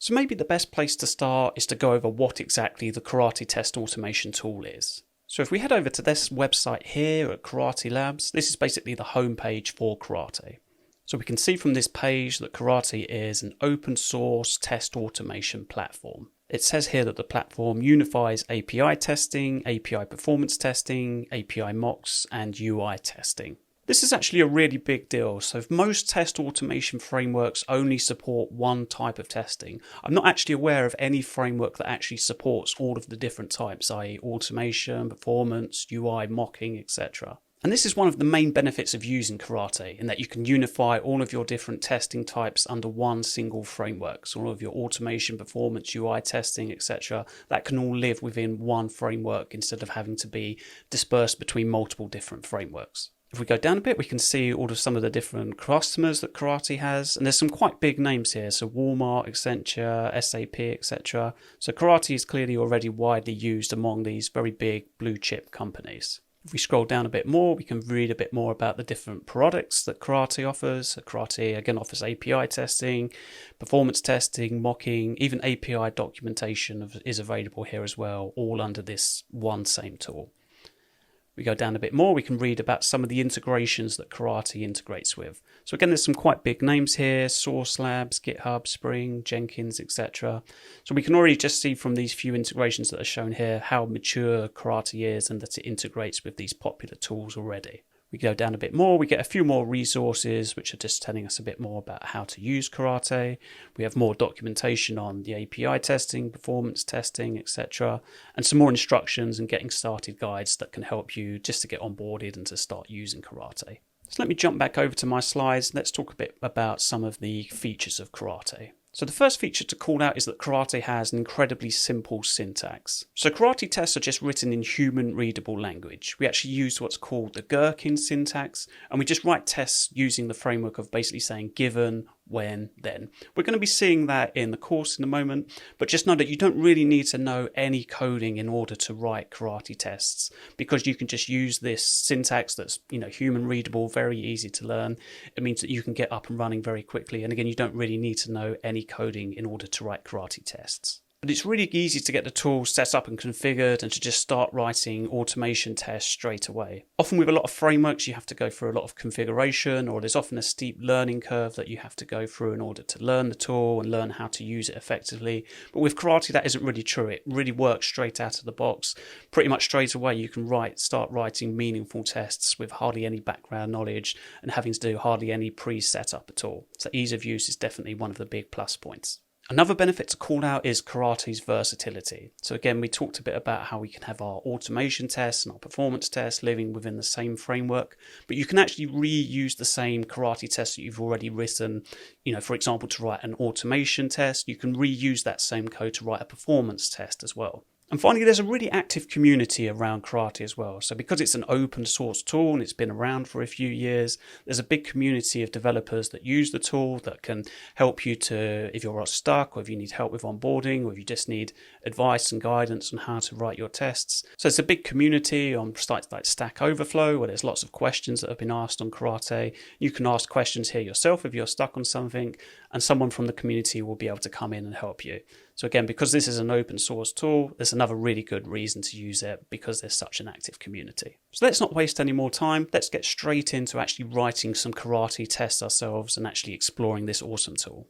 So maybe the best place to start is to go over what exactly the Karate Test Automation tool is. So if we head over to this website here at Karate Labs, this is basically the homepage for Karate. So we can see from this page that Karate is an open source test automation platform. It says here that the platform unifies API testing, API performance testing, API mocks, and UI testing. This is actually a really big deal. So if most test automation frameworks only support one type of testing, I'm not actually aware of any framework that actually supports all of the different types, i.e. automation, performance, UI, mocking, etc. And this is one of the main benefits of using Karate, in that you can unify all of your different testing types under one single framework. So all of your automation, performance, UI testing, etc., that can all live within one framework instead of having to be dispersed between multiple different frameworks. If we go down a bit, we can see all of some of the different customers that Karate has, and there's some quite big names here. So Walmart, Accenture, SAP, etc. So Karate is clearly already widely used among these very big blue chip companies. If we scroll down a bit more, we can read a bit more about the different products that Karate offers. So Karate again offers API testing, performance testing, mocking, even API documentation is available here as well, all under this one same tool. We go down a bit more, we can read about some of the integrations that Karate integrates with. So again, there's some quite big names here: Source Labs, GitHub, Spring, Jenkins, etc. So we can already just see from these few integrations that are shown here how mature Karate is and that it integrates with these popular tools already. We go down a bit more, we get a few more resources which are just telling us a bit more about how to use Karate. We have more documentation on the API testing, performance testing, etc. And some more instructions and getting started guides that can help you just to get onboarded and to start using Karate. So let me jump back over to my slides. Let's talk a bit about some of the features of Karate. So the first feature to call out is that Karate has an incredibly simple syntax. So Karate tests are just written in human readable language. We actually use what's called the Gherkin syntax, and we just write tests using the framework of basically saying given, when, then. We're going to be seeing that in the course in a moment, but just know that you don't really need to know any coding in order to write Karate tests, because you can just use this syntax that's, human readable, very easy to learn. It means that you can get up and running very quickly, and again, you don't really need to know any coding in order to write Karate tests. But it's really easy to get the tool set up and configured and to just start writing automation tests straight away. Often with a lot of frameworks, you have to go through a lot of configuration, or there's often a steep learning curve that you have to go through in order to learn the tool and learn how to use it effectively. But with Karate, that isn't really true. It really works straight out of the box. Pretty much straight away, you can start writing meaningful tests with hardly any background knowledge and having to do hardly any pre-setup at all. So ease of use is definitely one of the big plus points. Another benefit to call out is Karate's versatility. So again, we talked a bit about how we can have our automation tests and our performance tests living within the same framework, but you can actually reuse the same Karate tests that you've already written. For example, to write an automation test, you can reuse that same code to write a performance test as well. And finally, there's a really active community around Karate as well. So because it's an open source tool and it's been around for a few years, there's a big community of developers that use the tool that can help you if you're stuck, or if you need help with onboarding, or if you just need advice and guidance on how to write your tests. So it's a big community on sites like Stack Overflow, where there's lots of questions that have been asked on Karate. You can ask questions here yourself if you're stuck on something, and someone from the community will be able to come in and help you. So again, because this is an open source tool, there's another really good reason to use it, because there's such an active community. So let's not waste any more time. Let's get straight into actually writing some Karate tests ourselves and actually exploring this awesome tool.